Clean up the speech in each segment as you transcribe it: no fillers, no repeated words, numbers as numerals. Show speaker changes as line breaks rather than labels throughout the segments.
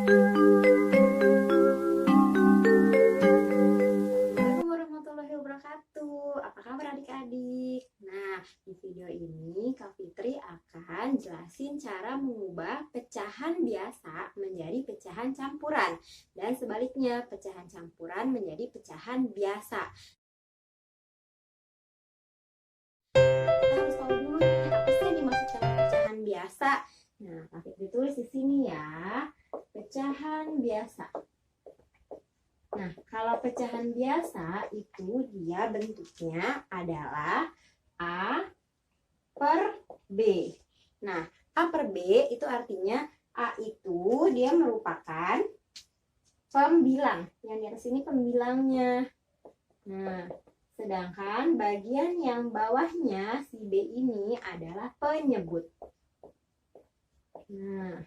Assalamualaikum warahmatullahi wabarakatuh. Apa kabar adik-adik? Nah, di video ini Kak Fitri akan jelasin cara mengubah pecahan biasa menjadi pecahan campuran dan sebaliknya, pecahan campuran menjadi pecahan biasa. Kita harus tahu dulu nih, apa sih yang dimaksud dengan pecahan biasa? Nah, Kak Fitri tulis di sini ya, pecahan biasa. Nah, kalau pecahan biasa itu dia bentuknya adalah A per B. Nah, A per B itu artinya A itu dia merupakan pembilang. Yang di atas ini pembilangnya. Nah, sedangkan bagian yang bawahnya si B ini adalah penyebut. Nah,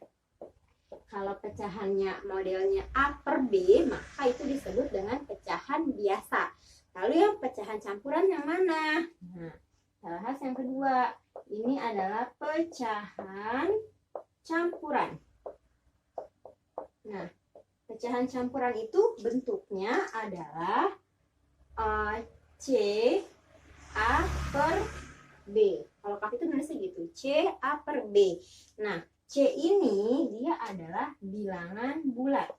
kalau pecahannya modelnya A per B, maka itu disebut dengan pecahan biasa. Lalu yang pecahan campuran yang mana? Nah, kita bahas yang kedua. Ini adalah pecahan campuran. Nah, pecahan campuran itu bentuknya adalah C A per B. Kalau Kak itu nulisnya gitu, C A per B. Nah, C ini dia adalah bilangan bulat.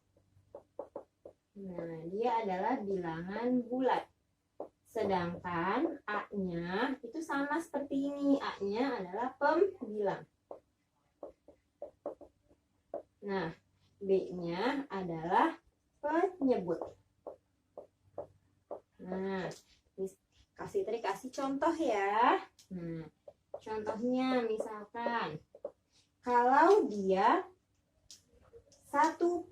Nah, dia adalah bilangan bulat. Sedangkan A-nya itu sama seperti ini. A-nya adalah pembilang. Nah, B-nya adalah penyebut. Nah, kasih contoh ya. Nah, contohnya misalkan kalau dia 1/2,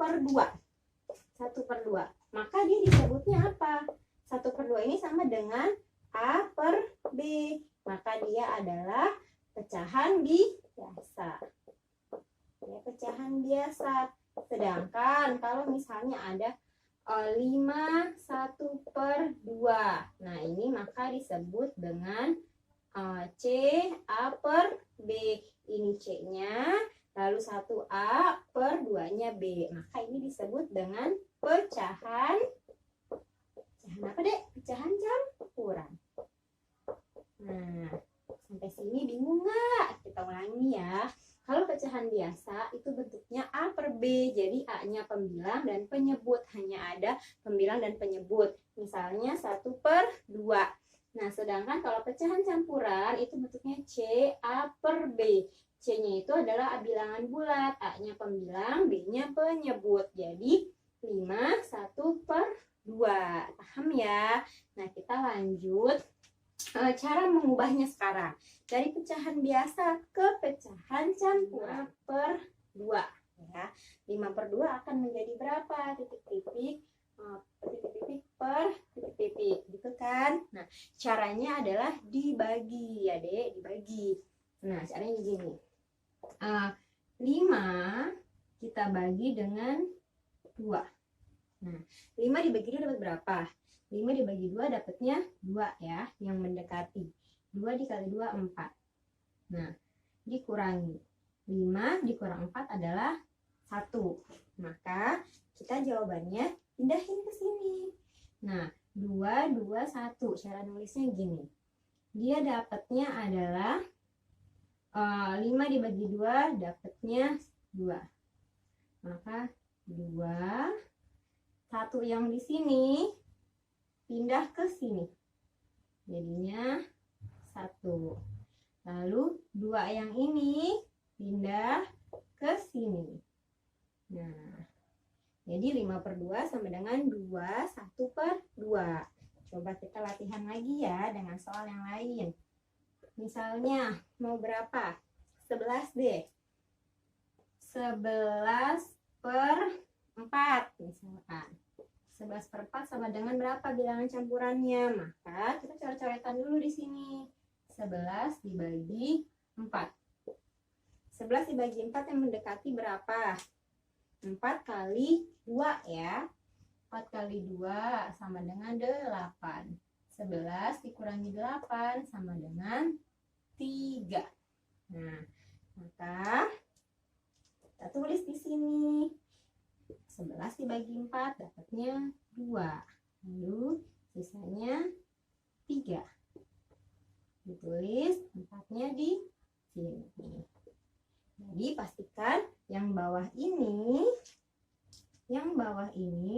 maka dia disebutnya apa? 1/2 ini sama dengan A per B, maka dia adalah pecahan biasa. Ya, pecahan biasa. Sedangkan kalau misalnya ada 5 1/2, nah ini maka disebut dengan C A per B. Ini C-nya, lalu 1A per 2-nya B. Maka ini disebut dengan pecahan apa dek? Pecahan campuran. Nah, sampai sini bingung nggak? Kita ulangi ya. Kalau pecahan biasa itu bentuknya A per B. Jadi A-nya pembilang dan penyebut. Hanya ada pembilang dan penyebut. Misalnya 1/2. Nah, sedangkan kalau pecahan campuran itu bentuknya C A per B. C-nya itu adalah bilangan bulat, A-nya pembilang, B-nya penyebut. Jadi 5 1/2. Paham ya? Nah, kita lanjut cara mengubahnya sekarang. Dari pecahan biasa ke pecahan campuran 5/2. Ya. 5/2 akan menjadi berapa? Titik-titik per titik-titik, gitu kan? Nah, caranya adalah dibagi ya dek, dibagi. Nah, caranya gini, 5 kita bagi dengan 2. Nah, 5 dibagi 2 dapat berapa? 5 dibagi 2 dapatnya 2 ya, yang mendekati. 2 dikali 2 4. Nah, dikurangi 5 dikurang 4 adalah 1. Maka kita jawabannya pindahin ke sini. Nah, 2 2 1. Cara nulisnya gini. Dia dapatnya adalah 5 dibagi 2 dapatnya 2. Maka 2 1 yang di sini pindah ke sini. Jadinya 1. Lalu 2 yang ini pindah ke sini. Nah, jadi 5/2 sama dengan 2 1/2. Coba kita latihan lagi ya dengan soal yang lain. Misalnya mau berapa? 11 deh. 11/4 misalkan. 11/4 sama dengan berapa bilangan campurannya? Maka kita coret-coretan dulu di sini. 11 dibagi 4. 11 dibagi 4 yang mendekati berapa? 4 kali 2 ya. 4 kali 2 sama dengan 8. 11 dikurangi 8 sama dengan 3. Nah, maka kita tulis di sini 11 dibagi 4 dapatnya 2. Lalu sisanya 3. Ditulis 4-nya di sini. Jadi pastikan yang bawah ini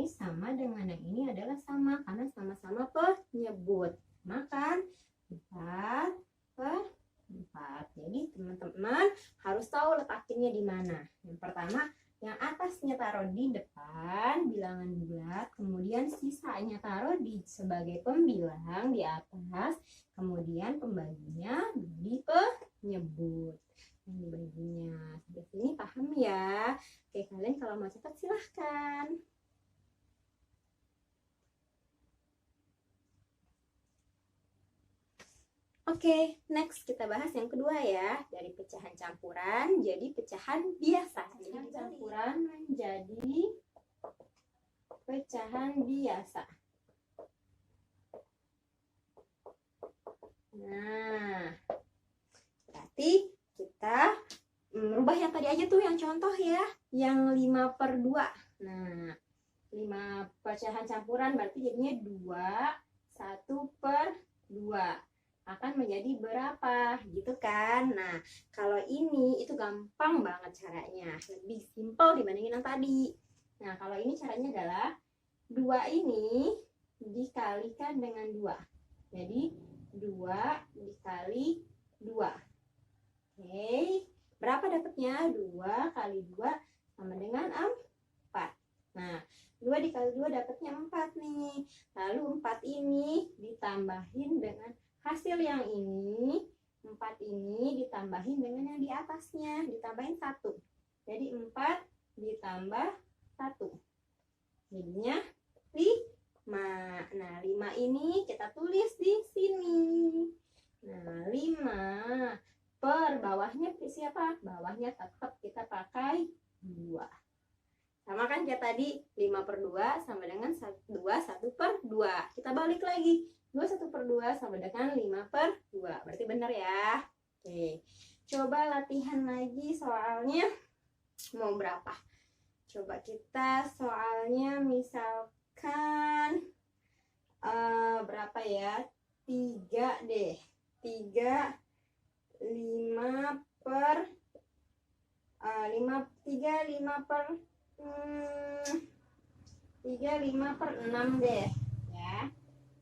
sama dengan yang ini adalah sama karena sama-sama penyebut. Makan 4 per 4. Jadi teman-teman harus tahu letakinnya di mana. Yang pertama, yang atasnya taruh di depan bilangan bulat, kemudian sisanya taruh di sebagai pembilang di atas, kemudian pembaginya di penyebut. Yang dibaginya. Sampai sini paham ya? Oke, kalian kalau mau catat silahkan. Oke, next kita bahas yang kedua ya. Dari pecahan campuran jadi pecahan biasa. Jadi campuran menjadi pecahan biasa. Nah, berarti kita merubah yang tadi aja tuh yang contoh ya, yang 5 per 2. Nah, 5 pecahan campuran berarti jadinya 2, 1 per 2 akan menjadi berapa gitu kan. Nah, kalau ini itu gampang banget caranya, lebih simpel dibandingin yang tadi. Nah, kalau ini caranya adalah 2 ini dikalikan dengan 2. Jadi 2 dikali 2. Oke, berapa dapatnya? 2 kali 2 sama dengan 4. Nah, 2 dikali 2 dapatnya 4 nih. Lalu 4 ini ditambahin dengan hasil yang ini. 4 ini ditambahin dengan yang di atasnya. Ditambahin 1. Jadi 4 ditambah 1. Jadinya 5. Nah, 5 ini kita tulis di sini. Nah, 5 per bawahnya siapa? Bawahnya tetap kita pakai 2. Sama kan kayak tadi, 5 per 2 sama dengan 2, 1 per 2. Kita balik lagi, 2, 1 per 2 sama dengan 5 per 2. Berarti benar ya? Oke, coba latihan lagi soalnya mau berapa? Coba kita soalnya misalkan berapa ya? 3 deh. 3 5 per 6 deh ya.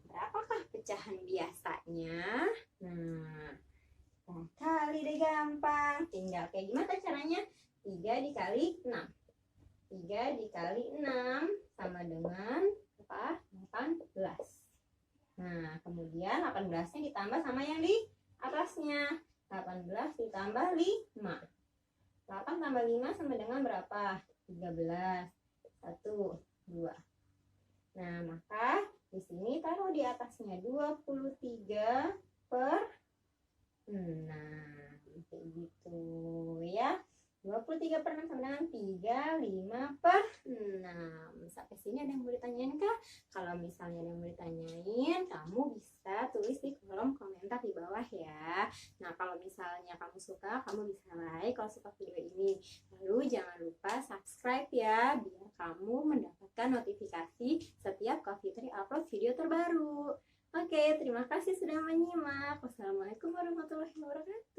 Berapakah pecahan biasanya? Nah, kali deh gampang. Tinggal kayak gimana caranya? 3 dikali 6. 3 dikali 6 sama dengan apa? 18. Nah, kemudian 18-nya ditambah sama yang di atasnya. 18 ditambah 5. 8 tambah 5 sama dengan berapa? 13. 1, 2. Nah, maka di sini taruh di atasnya 23 per 6. Kayak gitu ya. 23 per 6 sama dengan 3, 5 per 6. Sampai sini ada yang mau ditanyain kah? Kalau misalnya ada yang mau ditanyain, kamu bisa tulis di kolom komentar di bawah ya. Nah, kalau misalnya kamu suka, kamu bisa like kalau suka video ini. Lalu jangan lupa subscribe ya, biar kamu mendapatkan notifikasi setiap Kak Fitri upload video terbaru. Oke, terima kasih sudah menyimak. Wassalamualaikum warahmatullahi wabarakatuh.